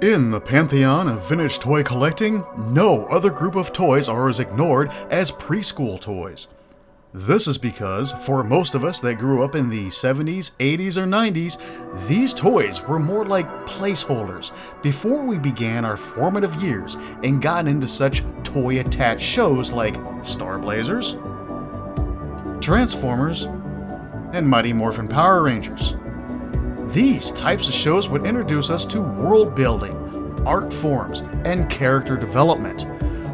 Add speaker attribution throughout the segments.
Speaker 1: In the pantheon of vintage toy collecting, no other group of toys are as ignored as preschool toys. This is because, for most of us that grew up in the 70s, 80s, or 90s, these toys were more like placeholders before we began our formative years and got into such toy-attached shows like Star Blazers, Transformers, and Mighty Morphin Power Rangers. These types of shows would introduce us to world building, art forms, and character development,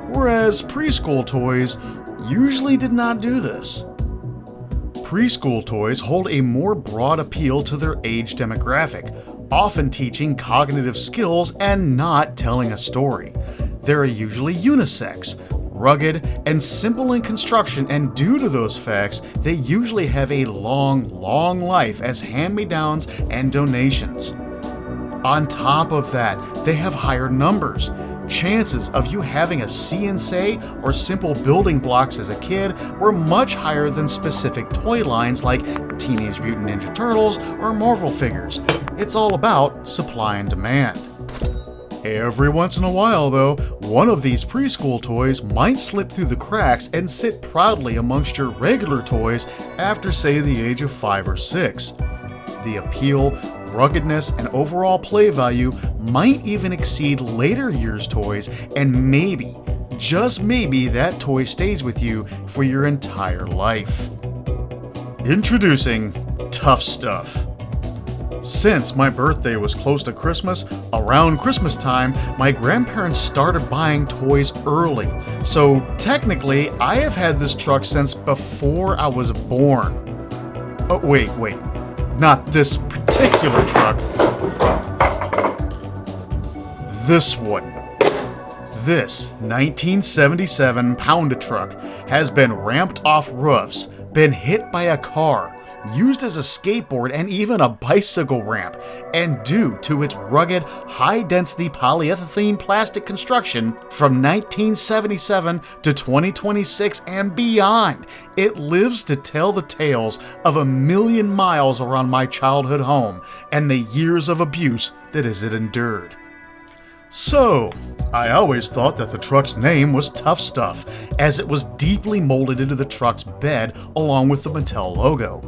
Speaker 1: whereas preschool toys usually did not do this. Preschool toys hold a more broad appeal to their age demographic, often teaching cognitive skills and not telling a story. They're usually unisex, rugged, and simple in construction, and due to those facts, they usually have a long life as hand-me-downs and donations. On top of that, they have higher numbers. Chances of you having a see and say or simple building blocks as a kid were much higher than specific toy lines like Teenage Mutant Ninja Turtles or Marvel figures. It's all about supply and demand. Every once in a while, though, one of these preschool toys might slip through the cracks and sit proudly amongst your regular toys after, say, the age of 5 or 6. The appeal, ruggedness, and overall play value might even exceed later years' toys, and maybe, just maybe, that toy stays with you for your entire life. Introducing Tough Stuff. Since my birthday was close to Christmas, around Christmas time, my grandparents started buying toys early. So technically, I have had this truck since before I was born. Oh, wait. Not this particular truck. This one. This 1977 Pound-A-Truck has been ramped off roofs, been hit by a car, used as a skateboard and even a bicycle ramp, and due to its rugged, high-density polyethylene plastic construction from 1977 to 2026 and beyond, it lives to tell the tales of 1,000,000 miles around my childhood home and the years of abuse that it endured. So, I always thought that the truck's name was Tough Stuff, as it was deeply molded into the truck's bed along with the Mattel logo.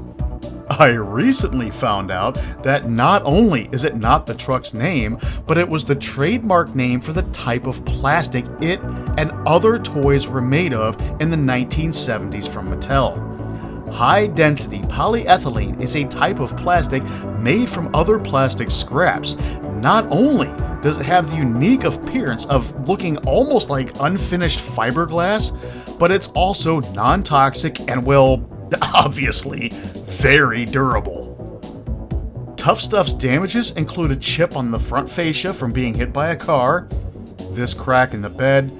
Speaker 1: I recently found out that not only is it not the truck's name, but it was the trademark name for the type of plastic it and other toys were made of in the 1970s from Mattel. High-density polyethylene is a type of plastic made from other plastic scraps. Not only does it have the unique appearance of looking almost like unfinished fiberglass, but it's also non-toxic and, well, obviously, very durable. Tough Stuff's damages include a chip on the front fascia from being hit by a car, this crack in the bed,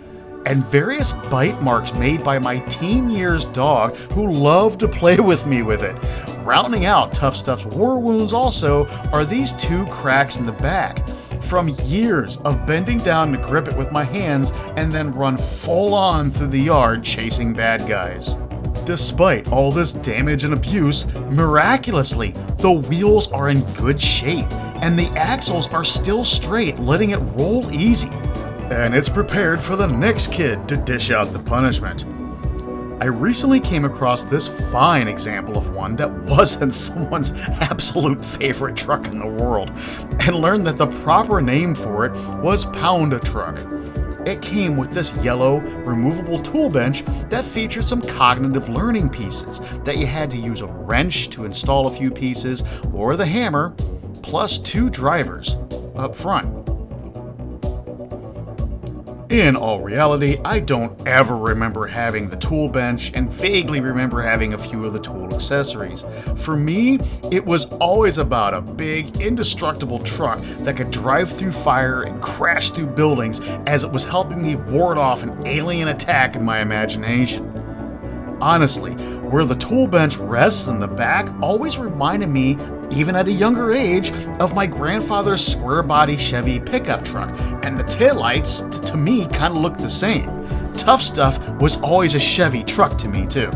Speaker 1: and various bite marks made by my teen years dog who loved to play with me with it. Rounding out Tough Stuff's war wounds also are these 2 cracks in the back from years of bending down to grip it with my hands and then run full on through the yard chasing bad guys. Despite all this damage and abuse, miraculously, the wheels are in good shape and the axles are still straight, letting it roll easy. And it's prepared for the next kid to dish out the punishment. I recently came across this fine example of one that wasn't someone's absolute favorite truck in the world, and learned that the proper name for it was Pound-A-Truck. It came with this yellow, removable tool bench that featured some cognitive learning pieces that you had to use a wrench to install a few pieces, or the hammer, plus 2 drivers up front. In all reality, I don't ever remember having the tool bench and vaguely remember having a few of the tool accessories. For me, it was always about a big, indestructible truck that could drive through fire and crash through buildings, as it was helping me ward off an alien attack in my imagination. Honestly, where the tool bench rests in the back always reminded me, even at a younger age, of my grandfather's square-body Chevy pickup truck, and the taillights, to me, kind of looked the same. Tough Stuff was always a Chevy truck to me, too.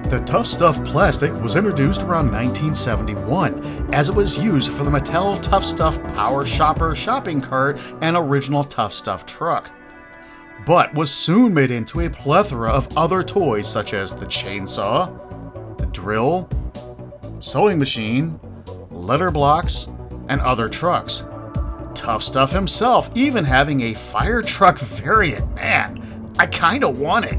Speaker 1: The Tough Stuff plastic was introduced around 1971 as it was used for the Mattel Tough Stuff Power Shopper shopping cart and original Tough Stuff truck, but was soon made into a plethora of other toys such as the chainsaw, the drill, sewing machine, letter blocks, and other trucks. Tough Stuff himself even having a fire truck variant. Man, I kinda want it.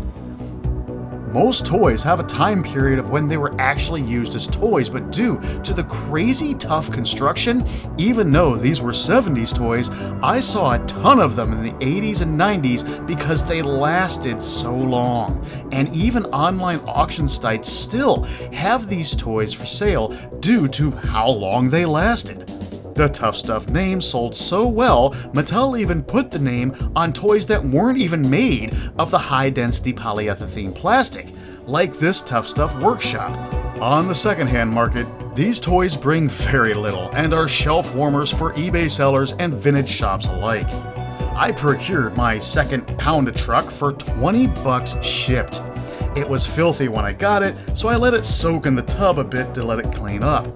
Speaker 1: Most toys have a time period of when they were actually used as toys, but due to the crazy tough construction, even though these were 70s toys, I saw a ton of them in the 80s and 90s because they lasted so long. And even online auction sites still have these toys for sale due to how long they lasted. The Tough Stuff name sold so well, Mattel even put the name on toys that weren't even made of the high-density polyethylene plastic, like this Tough Stuff Workshop. On the secondhand market, these toys bring very little and are shelf warmers for eBay sellers and vintage shops alike. I procured my second Pound a Truck for $20 shipped. It was filthy when I got it, so I let it soak in the tub a bit to let it clean up.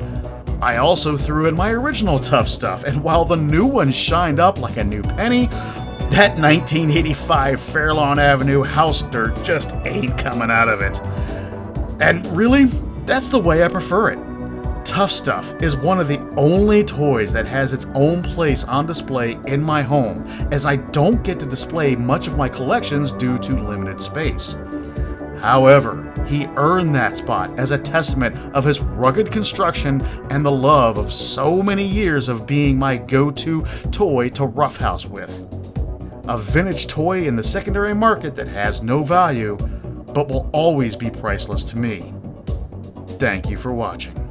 Speaker 1: I also threw in my original Tough Stuff, and while the new one shined up like a new penny, that 1985 Fairlawn Avenue house dirt just ain't coming out of it. And really, that's the way I prefer it. Tough Stuff is one of the only toys that has its own place on display in my home, as I don't get to display much of my collections due to limited space. However, he earned that spot as a testament of his rugged construction and the love of so many years of being my go-to toy to roughhouse with. A vintage toy in the secondary market that has no value, but will always be priceless to me. Thank you for watching.